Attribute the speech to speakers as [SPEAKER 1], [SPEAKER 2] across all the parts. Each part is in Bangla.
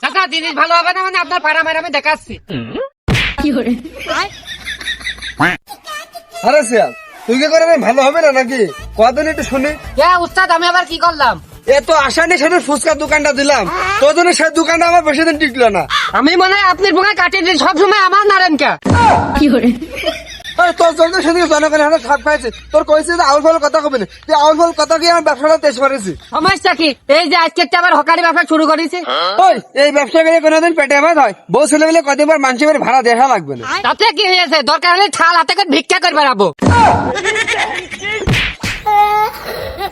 [SPEAKER 1] চাচা জিনিস ভালো হবে না মানে আপনার পাড়া মারা আমি দেখাচ্ছি।
[SPEAKER 2] আরে শিয়াল তুই কি করে ভালো হবে না নাকি কদিন একটু শুনি।
[SPEAKER 1] উস্তাদ আমি আবার কি করলাম?
[SPEAKER 2] এত আশা নিয়ে সেটা ফুচকার দোকানটা দিলাম, তোর জন্য সেই দোকানটা আমার বেশি দিন টিকলো না।
[SPEAKER 1] আমি মনে হয় আপনার বোকা কাটিয়ে দিই সবসময় আমার নারেন কে।
[SPEAKER 2] তোর জন্য সেদিকে জনগণের হাতে ছাপ খাইছে, তোর কইছে যে আউল ফাউল কথা কবি না, তুই আউল ফাউল কথা কি আমার ব্যবসাটা তেজ করেছি।
[SPEAKER 1] সমস্যা কি? এই যে আজকে আবার হকারি ব্যবসা শুরু করেছি।
[SPEAKER 2] ওই এই ব্যবসা করে কোনোদিন পেটে ভাত হয়? বউ ছেলে মিলে কদিন পর মানুষের ভাড়া দেখা লাগবে না।
[SPEAKER 1] তাতে কি হয়েছে? দরকার হলে ছাল হাতে করে ভিক্ষা করে বেড়াবো।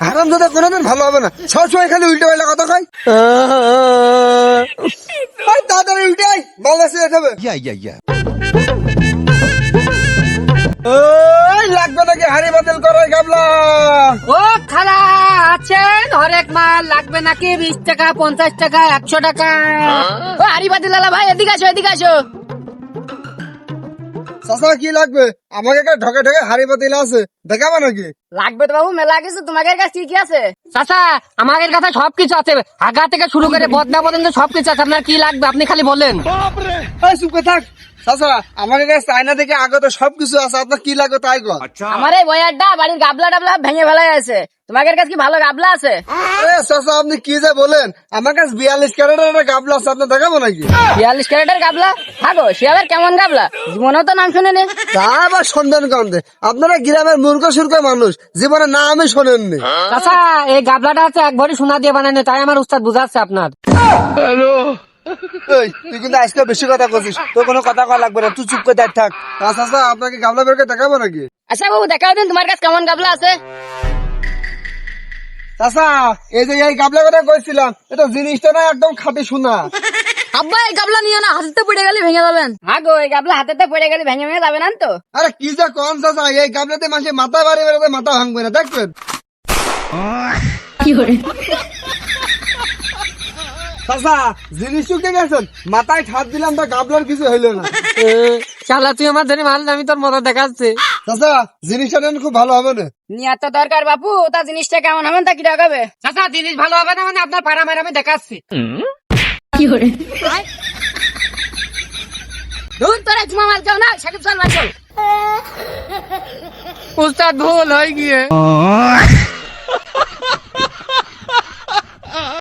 [SPEAKER 2] হারাম দাদা কোনোদিন ভালো হবে না, সবসময় খালি উল্টে পাল্টা কথা কয়। তাড়াতাড়ি উল্টে আয়, বাংলাদেশে যেতে হবে। লাগবে নাকি হাড়ি বাতিল করে গাবলা?
[SPEAKER 1] ও খালা আছেন? হরেক মাল লাগবে নাকি? 20 টাকা, 50 টাকা, 100 টাকা। ও হারিবাতি লালা ভাই এদিকে আসো, এদিকে আসো।
[SPEAKER 2] চাচা কি লাগবে? আমাকে একটা ঢকে ঢকে হাড়ি বাতিল আছে, দেখাবো নাকি?
[SPEAKER 1] লাগবে তো বাবু মেলা কিছু, তোমাদের কাছে কি আছে? চাচা আমাদের কাছে সবকিছু আছে, আগা থেকে শুরু করে বদনা পর্যন্ত সবকিছু আছে। আপনার কি লাগবে আপনি খালি বলেন।
[SPEAKER 2] চুপ করে থাক চাচা, আমাকে কাছে চায়না থেকে আগত সবকিছু আছে, আপনার কি লাগবে তাই কর।
[SPEAKER 1] আমার এই বয়ারটা বাড়ির গাবলা টাবলা ভেঙে ফেলাই আছে, তোমাদের কাছে কি ভালো গাবলা আছে?
[SPEAKER 2] চাচা আপনি কি যে বলেন, আমার কাছে 42 ক্যারেটের গাবলা আছে, আপনার দেখাবো নাকি?
[SPEAKER 1] 42 ক্যারেটের গাবলা? থাকো সে আবার কেমন গাবলা? জীবনেও তো নাম শুনেনি।
[SPEAKER 2] তা আবার সন্ধান কান্দে, আপনারা গ্রামের মূর্খ সূর্খ মানুষ, জীবনে না আমি শোনেননি।
[SPEAKER 1] চাচা এই গাবলাটা হচ্ছে এক ভরি সোনা দিয়ে বানানো, তাই আমার উস্তাদ বুঝাচ্ছে আপনার।
[SPEAKER 2] তুই কিন্তু আজকে বেশি কথা করছিস, তোর কোনো কথা কওয়া লাগবে না, তুই চুপ করে দাঁড়িয়ে থাক। চাচা আপনাকে গাবলা বের করে দেখাবো নাকি?
[SPEAKER 1] আচ্ছা বাবু দেখাও দিন তোমার কাছে কেমন গাবলা আছে।
[SPEAKER 2] চাচা এই যে এই গাবলা কথা কইছিলাম, এটা জিনিসটা না একদম খাঁটি সোনা।
[SPEAKER 1] আব্বা এই গাবলা নিয়ে না, হাতে পড়ে গেলে ভেঙে যাবেন। হ্যাঁ গো এই গাবলা হাতে পড়ে গেলে ভেঙে ভেঙে যাবে না তো।
[SPEAKER 2] আরে কি যে কম চাচা, এই গাবলাতে মানুষের মাথা বাড়ি বেড়াতে মাথা ভাঙবে না, দেখবেন। চাচা জিনিস চুকে গেছেন, মাথায় ঠাপ দিলাম তা গাবলার কিছু হইলো না।
[SPEAKER 1] শালা তুই আমার ধরে মাল, আমি তোর মজা দেখাচ্ছি।
[SPEAKER 2] চাচা জিনিসটা নেন, খুব ভালো হবে না।
[SPEAKER 1] নিয়ে তো দরকার বাপু, তা জিনিসটা কেমন হবে তা কি দেখাবে? চাচা জিনিস ভালো হবে না মানে আপনার পাড়া মারা আমি দেখাচ্ছি। ধুর তোরা জুমা মার যাও না, সাকিব চল মার চল। উস্তাদ ভুল হয়ে গিয়ে